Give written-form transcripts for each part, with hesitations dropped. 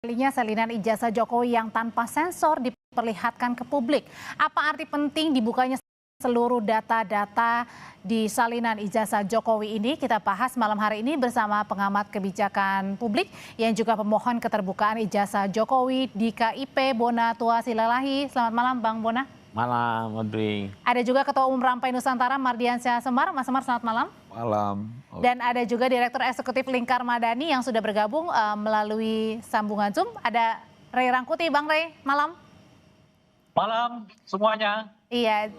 Kalinya salinan ijazah Jokowi yang tanpa sensor diperlihatkan ke publik. Apa arti penting dibukanya seluruh data-data di salinan ijazah Jokowi ini? Kita bahas malam hari ini bersama pengamat kebijakan publik yang juga pemohon keterbukaan ijazah Jokowi di KIP, Bona Tua Silalahi. Selamat malam Bang Bona. Malam, Adri. Ada juga Ketua Umum Rampai Nusantara Mardiansyah Semar. Mas Semar, selamat malam. Malam. Dan ada juga Direktur Eksekutif Lingkar Madani yang sudah bergabung melalui sambungan Zoom. Ada Ray Rangkuti. Bang Ray, malam. Malam semuanya. Iya,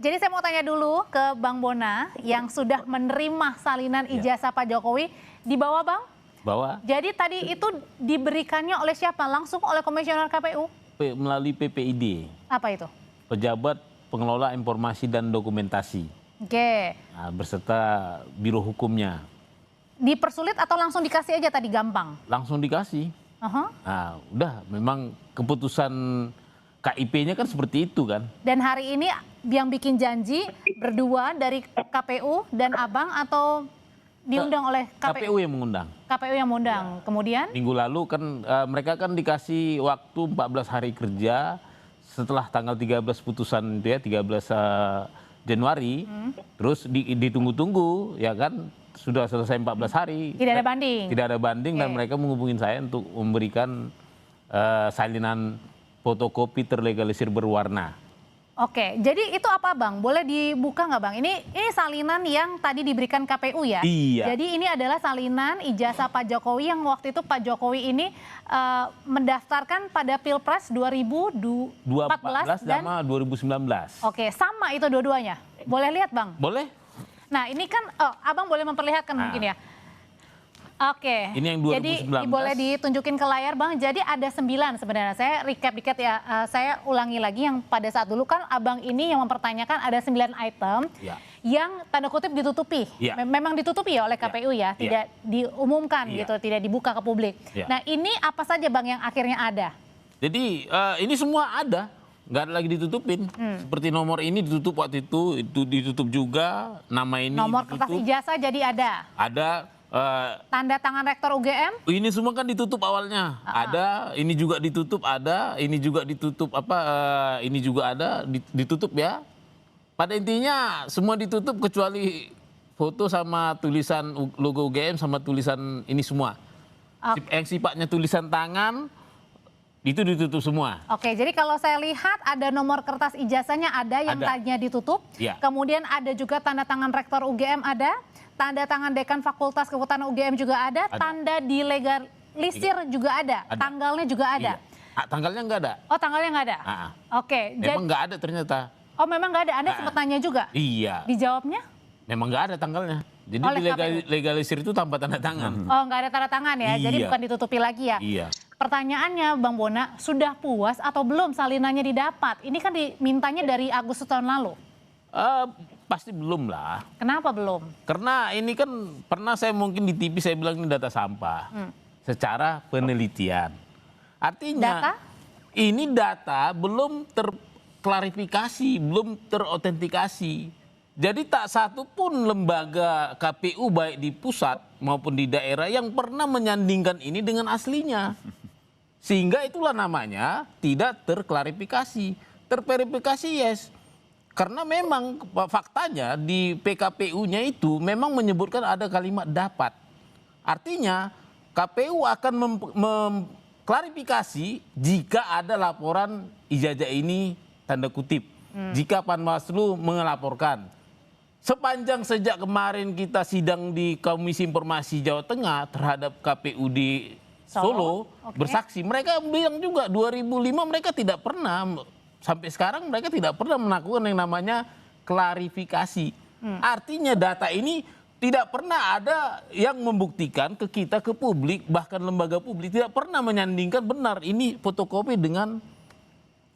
jadi saya mau tanya dulu ke Bang Bona yang sudah menerima salinan ijazah Pak Jokowi. Dibawa Bang? Bawa. Jadi tadi itu diberikannya oleh siapa? Langsung oleh Komisioner KPU? Melalui PPID. Apa itu? Pejabat Pengelola Informasi dan Dokumentasi. Oke. Nah, berserta Biro Hukumnya. Dipersulit atau langsung dikasih aja tadi gampang? Langsung dikasih. Nah, udah memang keputusan KIP-nya kan seperti itu kan. Dan hari ini yang bikin janji berdua dari KPU dan Abang atau diundang oleh KPU? KPU yang mengundang. KPU yang mengundang. Kemudian? Minggu lalu kan mereka kan dikasih waktu 14 hari kerja setelah tanggal 13 putusan dia 13 Januari. Terus ditunggu-tunggu ya kan sudah selesai 14 hari. Tidak ada banding. Tidak ada banding dan mereka menghubungi saya untuk memberikan salinan fotokopi terlegalisir berwarna. Oke, jadi itu apa Bang? Boleh dibuka nggak Bang? Ini salinan yang tadi diberikan KPU ya? Iya. Jadi ini adalah salinan ijazah Pak Jokowi yang waktu itu Pak Jokowi ini mendaftarkan pada Pilpres 2014 dan 2019. Oke, sama itu dua-duanya. Boleh lihat Bang? Boleh? Nah ini kan, Abang boleh memperlihatkan mungkin ya? Oke, ini yang 2019. Jadi boleh ditunjukin ke layar Bang. Jadi ada 9 sebenarnya. Saya recap dikit ya. Saya ulangi lagi yang pada saat dulu kan Abang ini yang mempertanyakan ada 9 item yang tanda kutip ditutupi. Memang ditutupi ya oleh KPU ya, tidak diumumkan gitu, tidak dibuka ke publik. Nah ini apa saja Bang yang akhirnya ada? Jadi ini semua ada. Nggak ada lagi ditutupin. Seperti nomor ini ditutup waktu itu ditutup juga. Nama ini nomor ditutup. Kertas ijazah jadi ada? Ada. Tanda tangan rektor UGM? Ini semua kan ditutup awalnya. Ada, ini juga ditutup, ada, ini juga ditutup ini juga ada, ditutup ya. Pada intinya semua ditutup kecuali foto sama tulisan logo UGM sama tulisan ini semua. Yang sifatnya tulisan tangan itu ditutup semua. Oke, jadi kalau saya lihat ada nomor kertas ijazahnya ada yang tadinya ditutup. Kemudian ada juga tanda tangan rektor UGM ada. Tanda tangan dekan Fakultas Kehutanan UGM juga ada. Tanda dilegalisir juga ada. Tanggalnya juga ada. Tanggalnya nggak ada. Oh, tanggalnya nggak ada. Oke. Memang nggak ada ternyata. Oh, memang nggak ada. Anda sempat tanya juga. Iya. Dijawabnya? Memang nggak ada tanggalnya. Jadi legalisir itu tanpa tanda tangan. Oh, nggak ada tanda tangan ya. Jadi bukan ditutupi lagi ya. Iya. Pertanyaannya Bang Bona, sudah puas atau belum salinannya didapat? Ini kan dimintanya dari Agustus tahun lalu. Pasti belum lah. Kenapa belum? Karena ini kan pernah saya mungkin di TV saya bilang ini data sampah. Secara penelitian. Artinya ini data belum terklarifikasi, belum terautentikasi. Jadi tak satu pun lembaga KPU baik di pusat maupun di daerah yang pernah menyandingkan ini dengan aslinya. Sehingga itulah namanya tidak terklarifikasi. Terverifikasi yes. Karena memang faktanya di PKPU-nya itu memang menyebutkan ada kalimat dapat. Artinya KPU akan mengklarifikasi jika ada laporan ijazah ini tanda kutip. Jika Panwaslu melaporkan. Sepanjang sejak kemarin kita sidang di Komisi Informasi Jawa Tengah terhadap KPU di Solo bersaksi. Mereka bilang juga 2005 mereka tidak pernah. Sampai sekarang mereka tidak pernah melakukan yang namanya klarifikasi. Artinya data ini tidak pernah ada yang membuktikan ke kita, ke publik, bahkan lembaga publik tidak pernah menyandingkan benar ini fotokopi dengan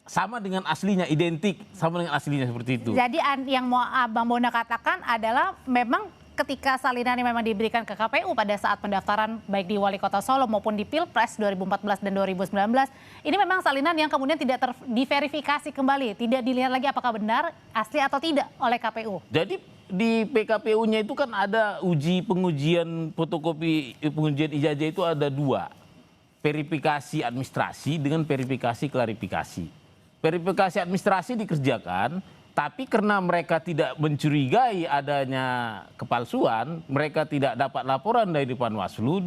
sama dengan aslinya, identik sama dengan aslinya seperti itu. Jadi yang mau Bang Bona katakan adalah memang ketika salinan ini memang diberikan ke KPU pada saat pendaftaran baik di Wali Kota Solo maupun di Pilpres 2014 dan 2019, ini memang salinan yang kemudian tidak diverifikasi kembali, tidak dilihat lagi apakah benar, asli atau tidak oleh KPU. Jadi di PKPU-nya itu kan ada pengujian fotokopi, pengujian ijazah itu ada 2. verifikasi administrasi dengan verifikasi klarifikasi. Verifikasi administrasi dikerjakan, tapi karena mereka tidak mencurigai adanya kepalsuan, mereka tidak dapat laporan dari Panwaslu,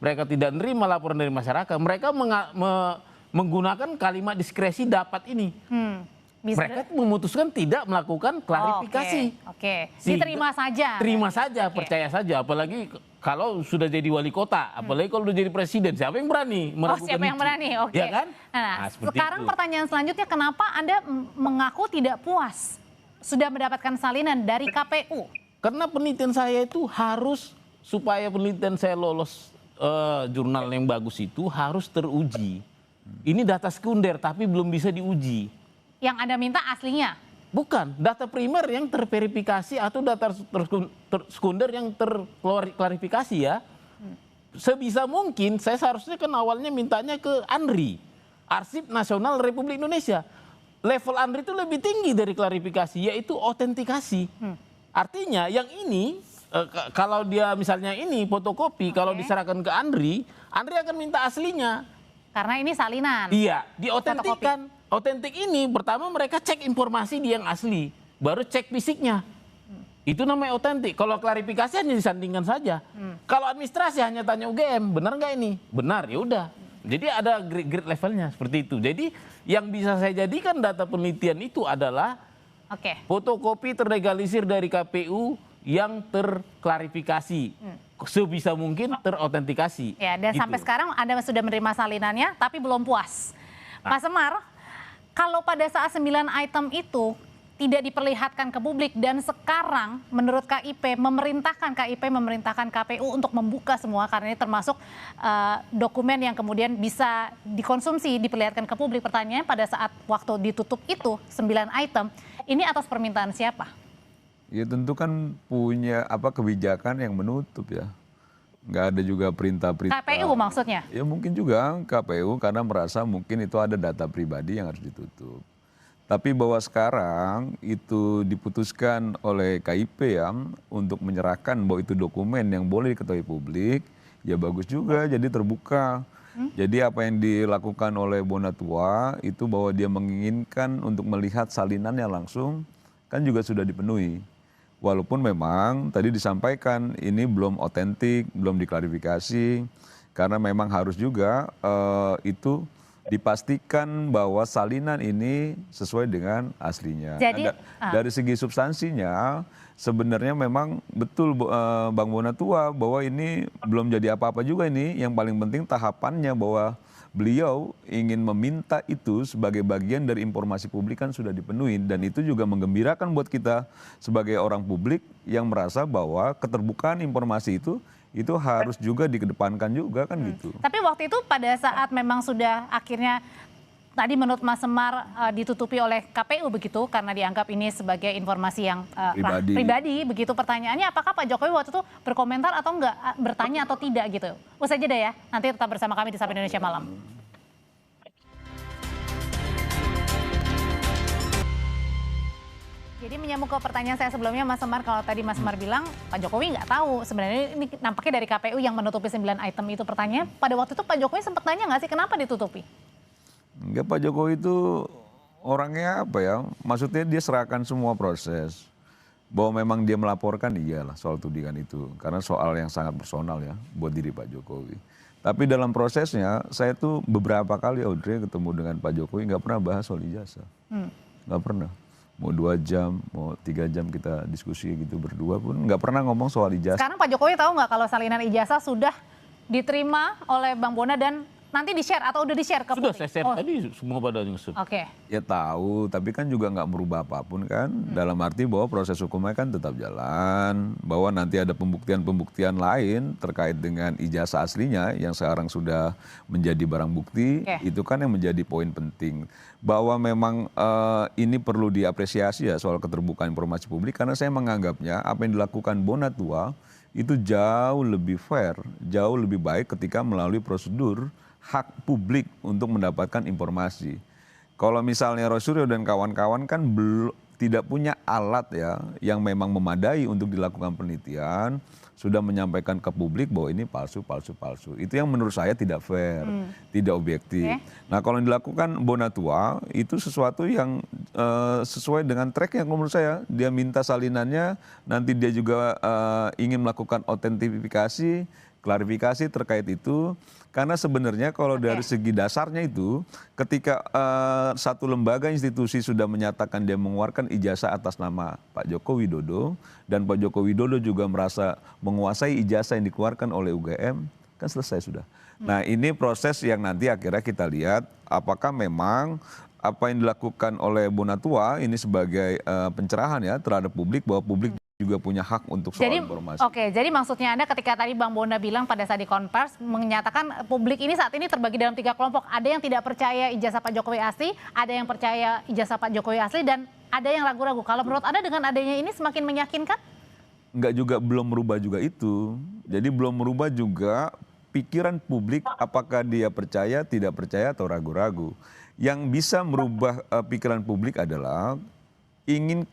mereka tidak menerima laporan dari masyarakat, mereka menggunakan kalimat diskresi dapat ini. Mereka memutuskan tidak melakukan klarifikasi. Oke. Diterima saja. Terima saja, percaya saja. Apalagi kalau sudah jadi wali kota, apalagi kalau sudah jadi presiden, siapa yang berani melakukan siapa yang berani? Oke. Ya kan? Nah, sekarang itu. pertanyaan selanjutnya, kenapa Anda mengaku tidak puas sudah mendapatkan salinan dari KPU? Karena penelitian saya itu harus, supaya penelitian saya lolos jurnal yang bagus itu harus teruji. Ini data sekunder tapi belum bisa diuji. Yang Anda minta aslinya? Bukan, data primer yang terverifikasi atau data sekunder yang terklarifikasi ya. Sebisa mungkin saya seharusnya kan awalnya mintanya ke ANRI, Arsip Nasional Republik Indonesia. Level ANRI itu lebih tinggi dari klarifikasi, yaitu otentikasi. Artinya yang ini, kalau dia misalnya ini fotokopi, kalau diserahkan ke ANRI, ANRI akan minta aslinya. Karena ini salinan. Iya, diotentikkan. Otentik ini pertama mereka cek informasi dia yang asli, baru cek fisiknya. Itu namanya otentik. Kalau klarifikasi hanya disandingkan saja. Kalau administrasi hanya tanya UGM, benar nggak ini? Benar, ya udah. Jadi ada grade levelnya seperti itu. Jadi yang bisa saya jadikan data penelitian itu adalah fotokopi terlegalisir dari KPU yang terklarifikasi. Sebisa mungkin terautentikasi. Ya, dan gitu. sampai sekarang Anda sudah menerima salinannya tapi belum puas. Mas Semar, kalau pada saat 9 item itu tidak diperlihatkan ke publik dan sekarang menurut KIP memerintahkan KPU untuk membuka semua karena ini termasuk dokumen yang kemudian bisa dikonsumsi, diperlihatkan ke publik. Pertanyaannya pada saat waktu ditutup itu 9 item, ini atas permintaan siapa? Ya tentu kan punya kebijakan yang menutup ya. Nggak ada juga perintah-perintah. KPU maksudnya? Ya mungkin juga KPU karena merasa mungkin itu ada data pribadi yang harus ditutup. Tapi bahwa sekarang itu diputuskan oleh KIP ya untuk menyerahkan bahwa itu dokumen yang boleh diketahui publik, ya bagus juga jadi terbuka. Jadi apa yang dilakukan oleh Bonatua itu bahwa dia menginginkan untuk melihat salinannya langsung kan juga sudah dipenuhi. Walaupun memang tadi disampaikan ini belum otentik, belum diklarifikasi, karena memang harus juga itu dipastikan bahwa salinan ini sesuai dengan aslinya. Jadi, dari segi substansinya sebenarnya memang betul Bang Bonatua bahwa ini belum jadi apa-apa juga ini. Yang paling penting tahapannya bahwa beliau ingin meminta itu sebagai bagian dari informasi publik kan sudah dipenuhi dan itu juga menggembirakan buat kita sebagai orang publik yang merasa bahwa keterbukaan informasi itu harus juga dikedepankan juga kan gitu. Tapi waktu itu pada saat memang sudah akhirnya tadi menurut Mas Semar ditutupi oleh KPU begitu karena dianggap ini sebagai informasi yang pribadi begitu. Pertanyaannya apakah Pak Jokowi waktu itu berkomentar atau enggak, bertanya atau tidak gitu. Usai jeda ya, nanti tetap bersama kami di Sapa Indonesia Malam. Jadi menyambung ke pertanyaan saya sebelumnya Mas Semar, kalau tadi Mas Semar bilang Pak Jokowi nggak tahu, sebenarnya ini nampaknya dari KPU yang menutupi 9 item itu. Pertanyaannya pada waktu itu Pak Jokowi sempat nanya nggak sih kenapa ditutupi? Enggak, Pak Jokowi itu orangnya apa ya, maksudnya dia serahkan semua proses. Bahwa memang dia melaporkan iyalah soal tudingan itu. Karena soal yang sangat personal ya buat diri Pak Jokowi. Tapi dalam prosesnya saya tuh beberapa kali Audrey ketemu dengan Pak Jokowi nggak pernah bahas soal ijazah. Nggak pernah. Mau 2 jam, mau 3 jam kita diskusi gitu berdua pun nggak pernah ngomong soal ijazah. Sekarang Pak Jokowi tahu nggak kalau salinan ijazah sudah diterima oleh Bang Bona dan nanti di-share atau udah di-share ke publik? Sudah saya share tadi semua pada nyusun. Oke. Ya tahu, tapi kan juga nggak merubah apapun kan. Dalam arti bahwa proses hukumnya kan tetap jalan. Bahwa nanti ada pembuktian-pembuktian lain terkait dengan ijazah aslinya yang sekarang sudah menjadi barang bukti. Itu kan yang menjadi poin penting. Bahwa memang ini perlu diapresiasi ya soal keterbukaan informasi publik. Karena saya menganggapnya apa yang dilakukan Bonatua itu jauh lebih fair, jauh lebih baik ketika melalui prosedur hak publik untuk mendapatkan informasi. Kalau misalnya Roy Suryo dan kawan-kawan kan tidak punya alat ya yang memang memadai untuk dilakukan penelitian, sudah menyampaikan ke publik bahwa ini palsu. Itu yang menurut saya tidak fair, tidak objektif. Nah, kalau yang dilakukan Bonatua itu sesuatu yang sesuai dengan tracknya menurut saya. Dia minta salinannya, nanti dia juga ingin melakukan autentifikasi, klarifikasi terkait itu. Karena sebenarnya kalau dari segi dasarnya itu, ketika satu lembaga institusi sudah menyatakan dia mengeluarkan ijazah atas nama Pak Joko Widodo, dan Pak Joko Widodo juga merasa menguasai ijazah yang dikeluarkan oleh UGM, kan selesai sudah. Nah, ini proses yang nanti akhirnya kita lihat apakah memang apa yang dilakukan oleh Bonatua ini sebagai pencerahan ya terhadap publik, bahwa publik juga punya hak untuk soal informasi. Oke, jadi maksudnya Anda ketika tadi Bang Bona bilang pada saat di konvers menyatakan publik ini saat ini terbagi dalam 3 kelompok. Ada yang tidak percaya ijazah Pak Jokowi asli, ada yang percaya ijazah Pak Jokowi asli, dan ada yang ragu-ragu. Kalau menurut Anda dengan adanya ini semakin meyakinkan? Enggak juga, belum merubah juga itu. Jadi belum merubah juga pikiran publik apakah dia percaya, tidak percaya, atau ragu-ragu. Yang bisa merubah pikiran publik adalah ingin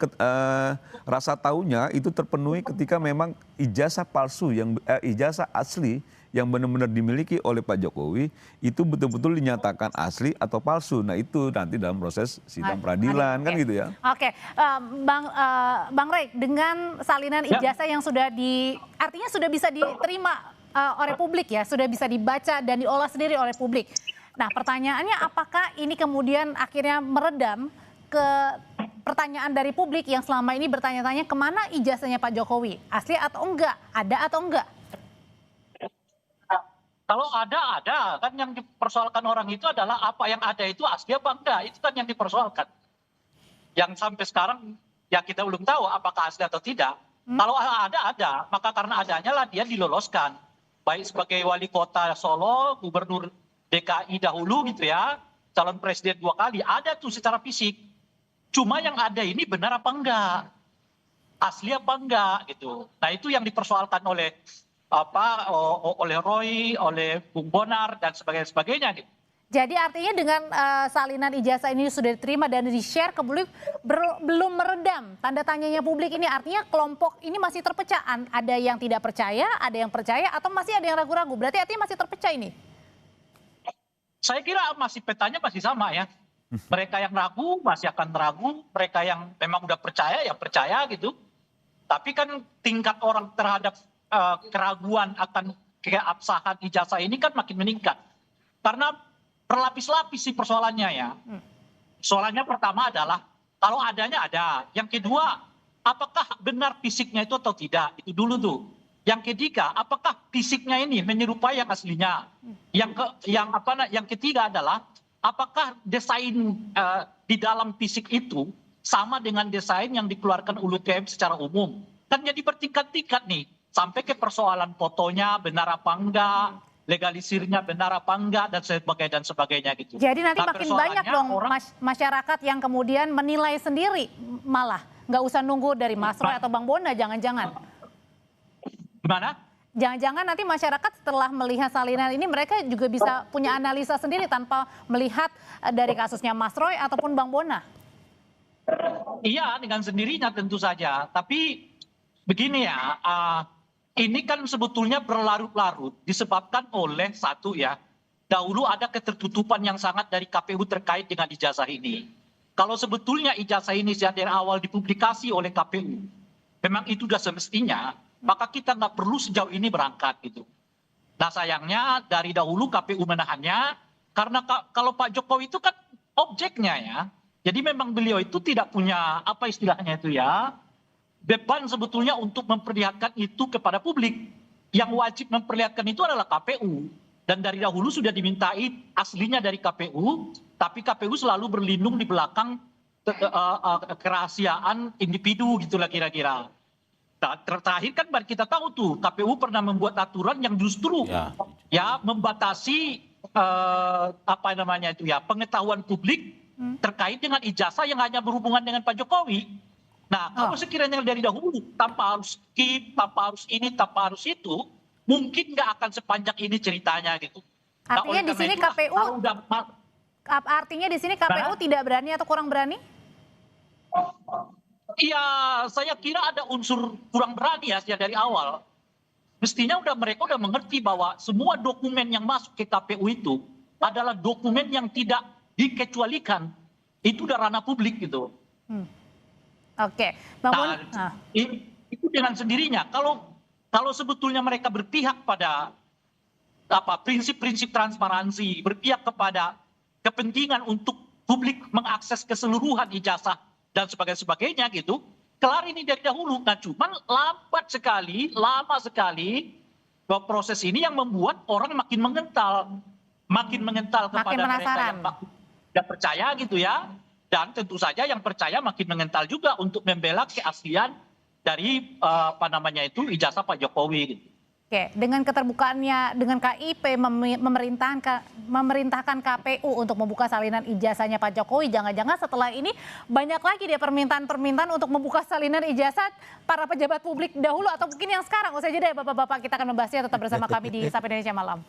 rasa taunya itu terpenuhi ketika memang ijazah palsu yang ijazah asli yang benar-benar dimiliki oleh Pak Jokowi itu betul-betul dinyatakan asli atau palsu. Nah, itu nanti dalam proses sidang peradilan kan gitu ya. Oke, Bang Rey, dengan salinan ijazah yang sudah artinya sudah bisa diterima oleh publik ya, sudah bisa dibaca dan diolah sendiri oleh publik. Nah, pertanyaannya apakah ini kemudian akhirnya meredam ke pertanyaan dari publik yang selama ini bertanya-tanya kemana ijazahnya Pak Jokowi, asli atau enggak, ada atau enggak? Kalau ada, kan yang dipersoalkan orang itu adalah apa yang ada itu asli apa enggak, itu kan yang dipersoalkan. Yang sampai sekarang ya kita belum tahu apakah asli atau tidak. Kalau ada, maka karena adanya lah dia diloloskan. Baik sebagai wali kota Solo, gubernur DKI dahulu gitu ya, calon presiden 2 kali, ada tuh secara fisik. Cuma yang ada ini benar apa enggak, asli apa enggak gitu. Nah, itu yang dipersoalkan oleh oleh Roy, oleh Bung Bonar dan sebagainya gitu. Jadi artinya dengan salinan ijazah ini sudah diterima dan di-share ke publik belum meredam tanda tanyanya publik ini, artinya kelompok ini masih terpecah. Ada yang tidak percaya, ada yang percaya, atau masih ada yang ragu-ragu. Berarti artinya masih terpecah ini. Saya kira petanya masih sama ya. Mereka yang ragu masih akan ragu, mereka yang memang udah percaya ya percaya gitu. Tapi kan tingkat orang terhadap keraguan akan keabsahan ijazah ini kan makin meningkat. Karena berlapis-lapis sih persoalannya ya. Soalnya pertama adalah kalau adanya ada. Yang kedua, apakah benar fisiknya itu atau tidak? Itu dulu tuh. Yang ketiga, apakah fisiknya ini menyerupai yang aslinya? Yang ketiga adalah apakah desain di dalam fisik itu sama dengan desain yang dikeluarkan UGM secara umum? Kan jadi bertingkat-tingkat nih. Sampai ke persoalan fotonya benar apa enggak, legalisirnya benar apa enggak, dan sebagainya gitu. Jadi nanti makin banyak dong masyarakat yang kemudian menilai sendiri malah. Nggak usah nunggu dari Mas Roy atau Bang Bona, jangan-jangan. Gimana? Jangan-jangan nanti masyarakat setelah melihat salinan ini mereka juga bisa punya analisa sendiri tanpa melihat dari kasusnya Mas Roy ataupun Bang Bona. Iya, dengan sendirinya tentu saja. Tapi begini ya, ini kan sebetulnya berlarut-larut disebabkan oleh satu ya, dahulu ada ketertutupan yang sangat dari KPU terkait dengan ijazah ini. Kalau sebetulnya ijazah ini sejak dari awal dipublikasi oleh KPU, memang itu sudah semestinya, maka kita nggak perlu sejauh ini berangkat gitu. Nah, sayangnya dari dahulu KPU menahannya, karena kalau Pak Jokowi itu kan objeknya ya, jadi memang beliau itu tidak punya apa istilahnya itu ya, beban sebetulnya untuk memperlihatkan itu kepada publik. Yang wajib memperlihatkan itu adalah KPU. Dan dari dahulu sudah dimintai aslinya dari KPU, tapi KPU selalu berlindung di belakang kerahasiaan individu gitulah kira-kira. Nah, terakhir kan kita tahu tuh KPU pernah membuat aturan yang justru ya membatasi pengetahuan publik terkait dengan ijazah yang hanya berhubungan dengan Pak Jokowi. Nah, kalau sekiranya dari dahulu tanpa harus skip, tanpa harus ini, tanpa harus itu, mungkin nggak akan sepanjang ini ceritanya gitu. Artinya di sini KPU, artinya di sini KPU tidak berani atau kurang berani? Iya, saya kira ada unsur kurang berani ya sejak dari awal. Mestinya mereka udah mengerti bahwa semua dokumen yang masuk ke KPU itu adalah dokumen yang tidak dikecualikan. Itu udah ranah publik gitu. Oke, Bang Boni. Nah, itu dengan sendirinya. Kalau sebetulnya mereka berpihak pada prinsip-prinsip transparansi, berpihak kepada kepentingan untuk publik mengakses keseluruhan ijazah dan sebagainya gitu, kelar ini dari dahulu. Nah, cuman lama sekali bahwa proses ini yang membuat orang makin mengental kepada Makin mereka penasaran. yang tidak percaya gitu ya. Dan tentu saja yang percaya makin mengental juga untuk membela keaslian dari ijazah Pak Jokowi gitu. Oke, dengan keterbukaannya, dengan KIP memerintahkan KPU untuk membuka salinan ijazahnya Pak Jokowi, jangan-jangan setelah ini banyak lagi dia permintaan-permintaan untuk membuka salinan ijazah para pejabat publik dahulu atau mungkin yang sekarang. Usai jeda ya Bapak-Bapak, kita akan membahasnya tetap bersama kami di Sapa Indonesia Malam.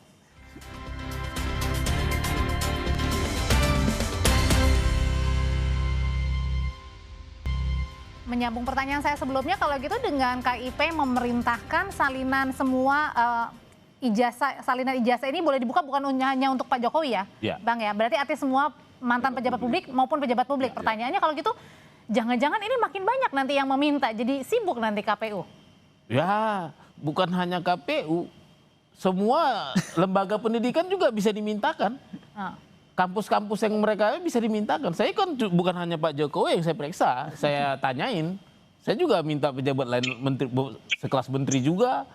Menyambung pertanyaan saya sebelumnya, kalau gitu dengan KIP memerintahkan salinan semua salinan ijazah ini boleh dibuka bukan hanya untuk Pak Jokowi ya, Ya. Bang ya. Berarti artinya semua mantan pejabat publik maupun pejabat publik. Pertanyaannya kalau gitu, jangan-jangan ini makin banyak nanti yang meminta, jadi sibuk nanti KPU. Ya, bukan hanya KPU, semua lembaga pendidikan juga bisa dimintakan. Kampus-kampus yang mereka bisa dimintakan. Saya kan bukan hanya Pak Jokowi yang saya periksa, saya tanyain. Saya juga minta pejabat lain, sekelas menteri juga.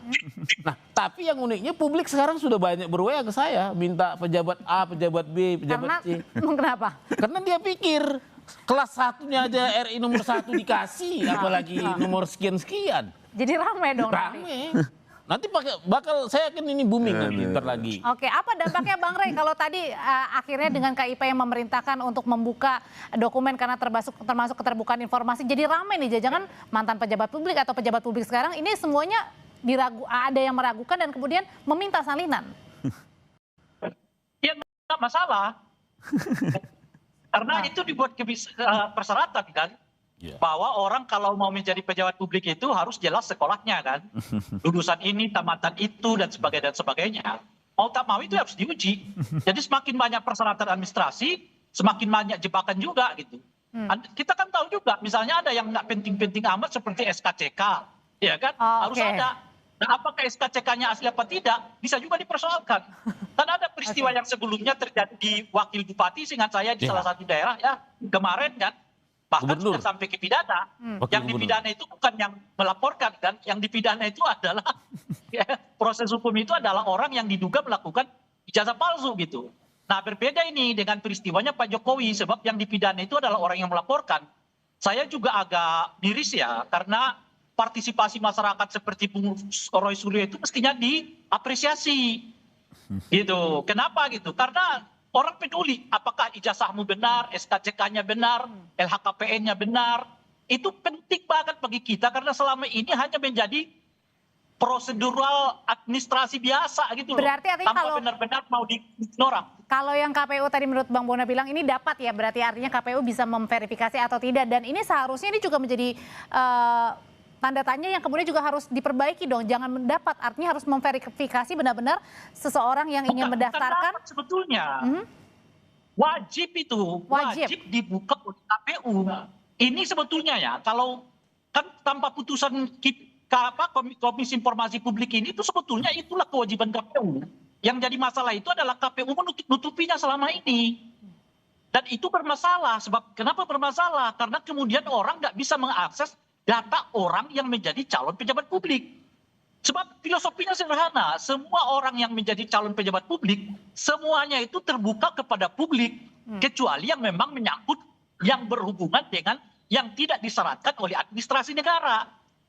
Nah, tapi yang uniknya publik sekarang sudah banyak berwaya ke saya, minta pejabat A, pejabat B, pejabat C. Kenapa? Karena dia pikir kelas satunya aja RI nomor 1 dikasih, apalagi nomor sekian-sekian. Jadi ramai dong nanti. Rame. Nanti bakal saya yakin ini booming nanti ntar lagi. Oke, apa dampaknya Bang Rey kalau tadi akhirnya dengan KIP yang memerintahkan untuk membuka dokumen karena termasuk keterbukaan informasi, jadi ramai nih, jangan mantan pejabat publik atau pejabat publik sekarang ini semuanya ada yang meragukan dan kemudian meminta salinan. Ya nggak masalah. Karena itu dibuat persyaratan kan. Bahwa orang kalau mau menjadi pejabat publik itu harus jelas sekolahnya kan. Lulusan ini, tamatan itu, dan sebagainya. Mau tak mau itu harus diuji. Jadi semakin banyak persyaratan administrasi, semakin banyak jebakan juga gitu. Kita kan tahu juga, misalnya ada yang nggak penting-penting amat seperti SKCK. Ya kan? Harus ada. Nah, apakah SKCK-nya asli apa tidak, bisa juga dipersoalkan. Karena ada peristiwa yang sebelumnya terjadi di Wakil Bupati, seingat saya di salah satu daerah ya, kemarin kan. Bahkan sudah sampai ke pidana. Yang dipidana itu bukan yang melaporkan kan, yang dipidana itu adalah proses hukum itu adalah orang yang diduga melakukan ijazah palsu gitu. Nah, berbeda ini dengan peristiwanya Pak Jokowi, sebab yang dipidana itu adalah orang yang melaporkan. Saya juga agak miris ya, karena partisipasi masyarakat seperti Bung Roy Suryo itu mestinya diapresiasi. Gitu. Kenapa gitu? Karena orang peduli apakah ijazahmu benar, SKCK-nya benar, LHKPN-nya benar. Itu penting banget bagi kita karena selama ini hanya menjadi prosedural administrasi biasa gitu loh. Berarti artinya tanpa kalau benar-benar mau diignoran. Kalau yang KPU tadi menurut Bang Bona bilang ini dapat ya, berarti artinya KPU bisa memverifikasi atau tidak. Dan ini seharusnya ini juga menjadi tanda tanya yang kemudian juga harus diperbaiki dong. Jangan mendapat, artinya harus memverifikasi benar-benar seseorang yang ingin mendaftarkan. Sebetulnya wajib itu, wajib dibuka oleh KPU. Ini sebetulnya ya, kalau kan tanpa putusan Komisi Informasi Publik ini itu sebetulnya itulah kewajiban KPU. Yang jadi masalah itu adalah KPU menutupinya selama ini. Dan itu bermasalah. Sebab kenapa bermasalah? Karena kemudian orang nggak bisa mengakses data orang yang menjadi calon pejabat publik. Sebab filosofinya sederhana, semua orang yang menjadi calon pejabat publik, semuanya itu terbuka kepada publik. Kecuali yang memang menyangkut yang berhubungan dengan yang tidak disyaratkan oleh administrasi negara.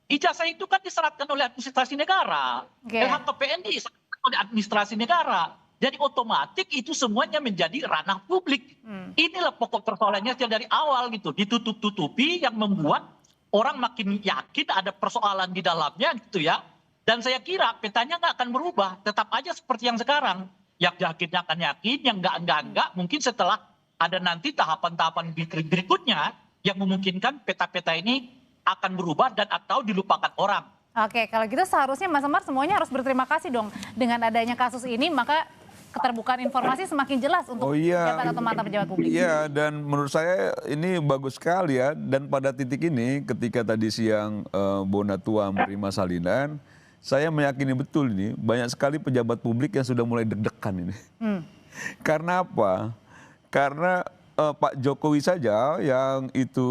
Ijazah itu kan disyaratkan oleh administrasi negara. LHKPN disyaratkan oleh administrasi negara. Jadi otomatis itu semuanya menjadi ranah publik. Inilah pokok persoalannya dari awal gitu. Ditutup-tutupi yang membuat orang makin yakin ada persoalan di dalamnya gitu ya. Dan saya kira petanya nggak akan berubah. Tetap aja seperti yang sekarang. Yang yakin akan yakin, yang enggak. Mungkin setelah ada nanti tahapan-tahapan berikutnya yang memungkinkan peta-peta ini akan berubah dan atau dilupakan orang. Oke, kalau gitu seharusnya Mas Semar semuanya harus berterima kasih dong dengan adanya kasus ini, maka keterbukaan informasi semakin jelas untuk pejabat atau mantan pejabat publik. Iya, dan menurut saya ini bagus sekali ya. Dan pada titik ini, ketika tadi siang Bona Tua menerima salinan, saya meyakini betul ini banyak sekali pejabat publik yang sudah mulai deg-degan ini. Karena apa? Karena Pak Jokowi saja yang itu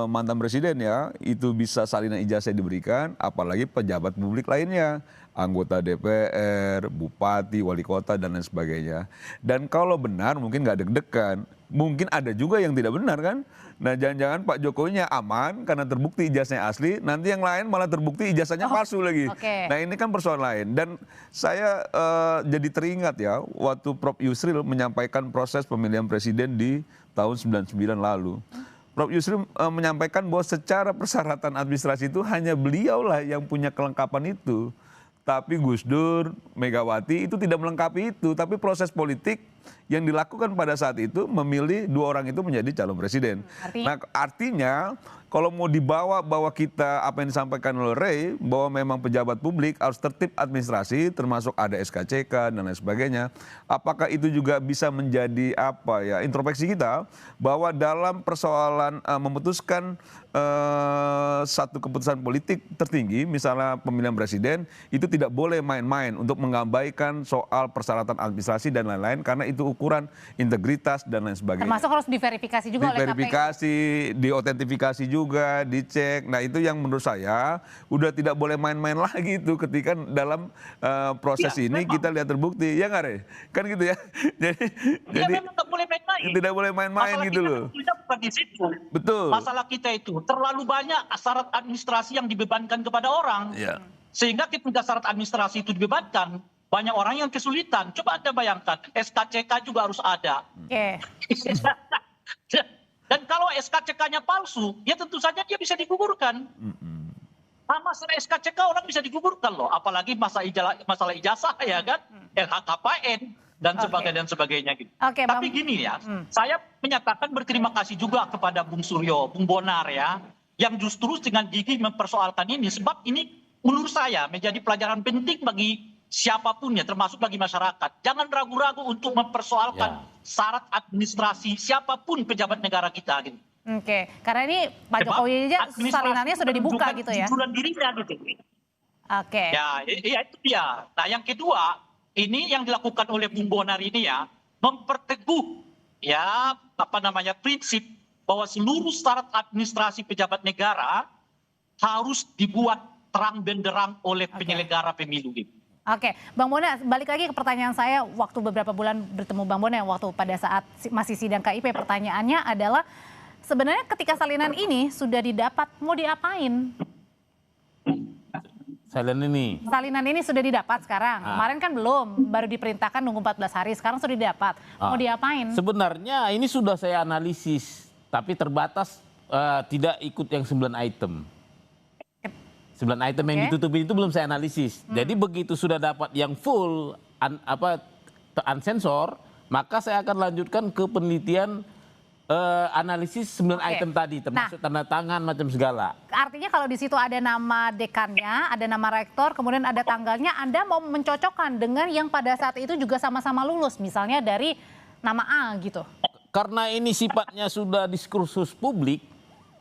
mantan presiden ya, itu bisa salinan ijazah diberikan, apalagi pejabat publik lainnya, anggota DPR, bupati, wali kota dan lain sebagainya. Dan kalau benar mungkin nggak deg-degan, mungkin ada juga yang tidak benar kan. Nah jangan-jangan Pak Jokowinya aman karena terbukti ijazahnya asli, nanti yang lain malah terbukti ijazahnya palsu lagi. Nah ini kan persoalan lain. Dan saya jadi teringat ya waktu Prof. Yusril menyampaikan proses pemilihan presiden di tahun 99 lalu. Prof. Yusril menyampaikan bahwa secara persyaratan administrasi itu hanya beliaulah yang punya kelengkapan itu. Tapi Gus Dur, Megawati itu tidak melengkapi itu. Tapi proses politik yang dilakukan pada saat itu memilih dua orang itu menjadi calon presiden. Nah artinya kalau mau dibawa bahwa kita apa yang disampaikan oleh Ray bahwa memang pejabat publik harus tertib administrasi termasuk ada SKCK dan lain sebagainya. Apakah itu juga bisa menjadi apa ya introspeksi kita bahwa dalam persoalan memutuskan satu keputusan politik tertinggi misalnya pemilihan presiden itu tidak boleh main-main untuk mengabaikan soal persyaratan administrasi dan lain-lain karena itu ukuran integritas dan lain sebagainya. Termasuk harus diverifikasi juga oleh KPU. Diverifikasi, diotentifikasi juga, dicek. Nah itu yang menurut saya udah tidak boleh main-main lagi itu ketika dalam proses ini memang. Kita lihat terbukti. Ya nggak Re? Kan gitu ya. Jadi memang nggak boleh main-main. Tidak boleh main-main gitu loh. Kita bukan di situ. Betul. Masalah kita itu terlalu banyak syarat administrasi yang dibebankan kepada orang. Ya. Sehingga ketika syarat administrasi itu dibebankan, banyak orang yang kesulitan. Coba Anda bayangkan, SKCK juga harus ada. Dan kalau SKCK-nya palsu, ya tentu saja dia bisa digugurkan. Masalah SKCK orang bisa digugurkan loh, apalagi masalah ijazah ya kan, LHKPN dan sebagainya gitu. Tapi gini ya, saya menyatakan berterima kasih juga kepada Bung Suryo, Bung Bonar ya, yang justru dengan gigih mempersoalkan ini, sebab ini menurut saya menjadi pelajaran penting bagi siapapun ya, termasuk bagi masyarakat. Jangan ragu-ragu untuk mempersoalkan syarat administrasi siapapun pejabat negara kita gitu. Oke, karena ini Pak Jokowi aja salinannya sudah dibuka gitu ya. Kejujuran dirinya gitu. Oke. Ya itu dia. Nah yang kedua, ini yang dilakukan oleh Bung Bonar ini ya, memperteguh ya prinsip bahwa seluruh syarat administrasi pejabat negara harus dibuat terang benderang oleh penyelenggara pemilu gitu. Oke, Bang Bona, balik lagi ke pertanyaan saya waktu beberapa bulan bertemu Bang Bona, waktu pada saat masih sidang KIP, pertanyaannya adalah sebenarnya ketika salinan ini sudah didapat, mau diapain? Salinan ini sudah didapat sekarang, kemarin kan belum, baru diperintahkan nunggu 14 hari, sekarang sudah didapat, mau diapain? Sebenarnya ini sudah saya analisis, tapi terbatas tidak ikut yang 9 item. 9 item yang ditutupin itu belum saya analisis. Jadi begitu sudah dapat yang full unsensor, maka saya akan lanjutkan ke penelitian analisis 9 item tadi, termasuk tanda tangan macam segala. Artinya kalau di situ ada nama dekannya, ada nama rektor, kemudian ada tanggalnya, Anda mau mencocokkan dengan yang pada saat itu juga sama-sama lulus, misalnya dari nama A gitu. Karena ini sifatnya sudah diskursus publik,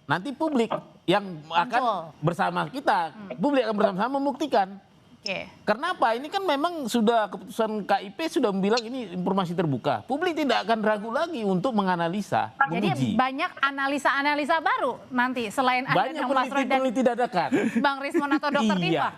nanti publik yang akan bersama kita, publik akan bersama-sama membuktikan. Karena apa? Ini kan memang sudah keputusan KIP sudah bilang ini informasi terbuka. Publik tidak akan ragu lagi untuk menganalisa, menguji. Jadi banyak analisa-analisa baru nanti selain ada yang Mas Roy dan peneliti dadakan. Bang Rismon atau Dr. Tifa.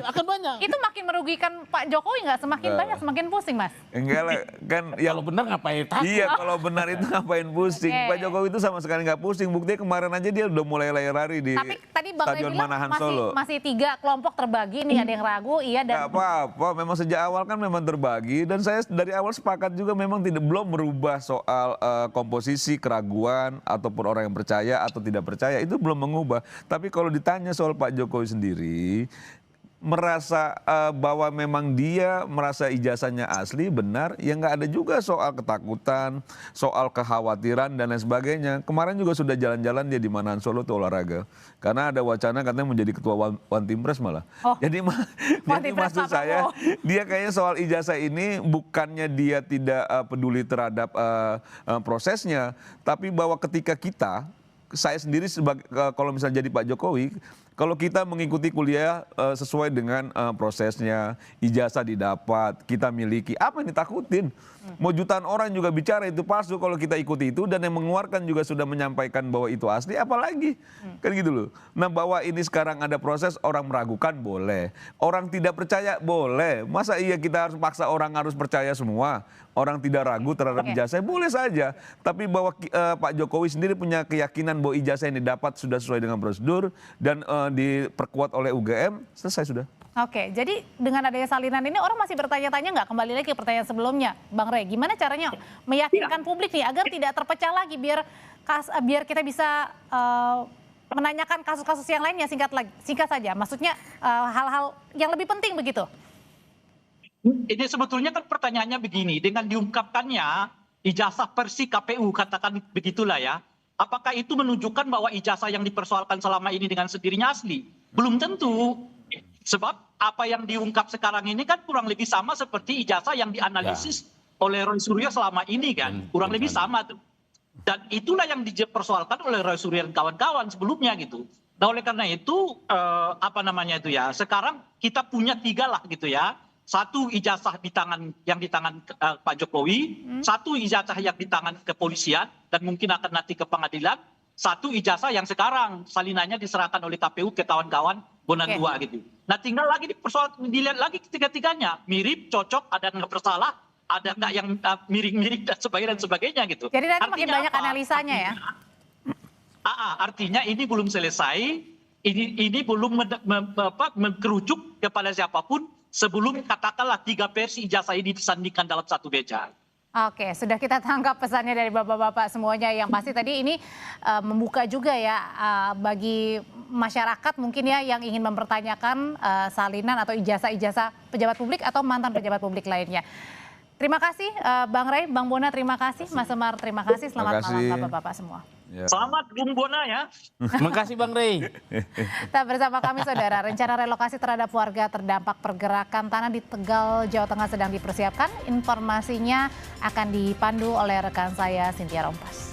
Akan banyak. Itu makin merugikan Pak Jokowi nggak? Semakin banyak, semakin pusing, Mas. Enggak lah, kan kalau benar ngapain takut? Iya, kalau benar itu ngapain pusing. Pak Jokowi itu sama sekali nggak pusing. Buktinya kemarin aja dia udah mulai lari di Stadion Manahan Solo. Masih 3 kelompok terbagi nih, ada yang ragu. Iya, dan nggak apa-apa, memang sejak awal kan memang terbagi dan saya dari awal sepakat juga memang belum merubah soal komposisi keraguan ataupun orang yang percaya atau tidak percaya itu belum mengubah. Tapi kalau ditanya soal Pak Jokowi sendiri, merasa bahwa memang dia merasa ijazahnya asli benar, ya nggak ada juga soal ketakutan, soal kekhawatiran dan lain sebagainya. Kemarin juga sudah jalan-jalan dia di Manahan Solo tuh olahraga, karena ada wacana katanya menjadi ketua One Team Press malah. Oh, Jadi maksud saya dia kayaknya soal ijazah ini bukannya dia tidak peduli terhadap prosesnya, tapi bahwa ketika saya sendiri sebagai kalau misalnya jadi Pak Jokowi, kalau kita mengikuti kuliah sesuai dengan prosesnya, ijazah didapat, kita miliki, apa yang ditakutin? Mau jutaan orang juga bicara itu palsu kalau kita ikuti itu, dan yang mengeluarkan juga sudah menyampaikan bahwa itu asli, apalagi? Kan gitu loh. Nah, bahwa ini sekarang ada proses, orang meragukan boleh, orang tidak percaya boleh. Masa iya kita harus paksa orang harus percaya semua? Orang tidak ragu terhadap ijazah, boleh saja. Tapi bahwa Pak Jokowi sendiri punya keyakinan bahwa ijazah yang didapat sudah sesuai dengan prosedur dan diperkuat oleh UGM, selesai sudah. Oke, jadi dengan adanya salinan ini orang masih bertanya-tanya nggak, kembali lagi ke pertanyaan sebelumnya, Bang Rey, gimana caranya meyakinkan publik nih agar tidak terpecah lagi, biar kita bisa menanyakan kasus-kasus yang lainnya singkat saja, maksudnya hal-hal yang lebih penting begitu. Ini sebetulnya kan pertanyaannya begini, dengan diungkapkannya ijazah versi KPU, katakan begitulah ya, apakah itu menunjukkan bahwa ijazah yang dipersoalkan selama ini dengan sendirinya asli? Belum tentu, sebab apa yang diungkap sekarang ini kan kurang lebih sama seperti ijazah yang dianalisis oleh Roy Suryo selama ini kan, kurang lebih sama tuh. Dan itulah yang dipersoalkan oleh Roy Suryo dan kawan-kawan sebelumnya gitu. Nah, oleh karena itu sekarang kita punya 3 lah gitu ya. Satu ijazah yang di tangan Pak Jokowi, satu ijazah yang di tangan kepolisian dan mungkin akan nanti ke pengadilan, satu ijazah yang sekarang salinannya diserahkan oleh KPU ke kawan-kawan Bonan 2 gitu. Nah, tinggal lagi dilihat lagi ketiga-tiganya, mirip, cocok, ada nggak bersalah, ada nggak yang miring-miring dan sebagainya gitu. Jadi nanti artinya makin banyak analisanya ya. Artinya ini belum selesai, ini belum mengkerucut kepada siapapun sebelum katakanlah 3 versi ijazah ini disandingkan dalam satu meja. Oke, sudah kita tangkap pesannya dari bapak-bapak semuanya. Yang pasti tadi ini membuka juga ya bagi masyarakat mungkin ya yang ingin mempertanyakan salinan atau ijazah-ijazah pejabat publik atau mantan pejabat publik lainnya. Terima kasih Bang Rey, Bang Bona terima kasih, Mas Semar terima kasih. Selamat malam bapak-bapak semua. Ya. Selamat Bung Bona ya. Terima kasih Bang Rey. Tetap bersama kami saudara, rencana relokasi terhadap warga terdampak pergerakan tanah di Tegal, Jawa Tengah sedang dipersiapkan. Informasinya akan dipandu oleh rekan saya Cynthia Rompas.